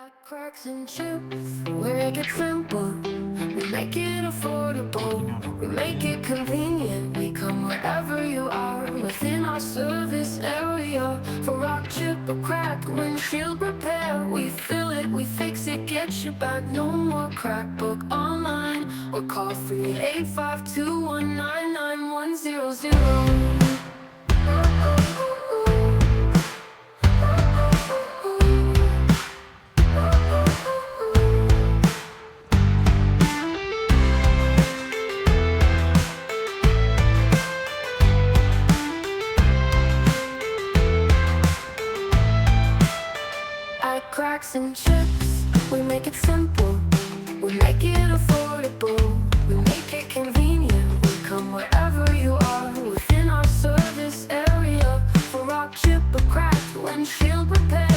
At Cracks and Chips, we make it simple, we make it affordable, we make it convenient. We come wherever you are within our service area. For rock, chip, or crack, windshield repair, we fill it, we fix it, get you back. No more crack, book online or call 385-219-9100. Cracks and chips, we make it simple, we make it affordable, we make it convenient. We come wherever you are within our service area. For rock, chip, or crack, windshield repair,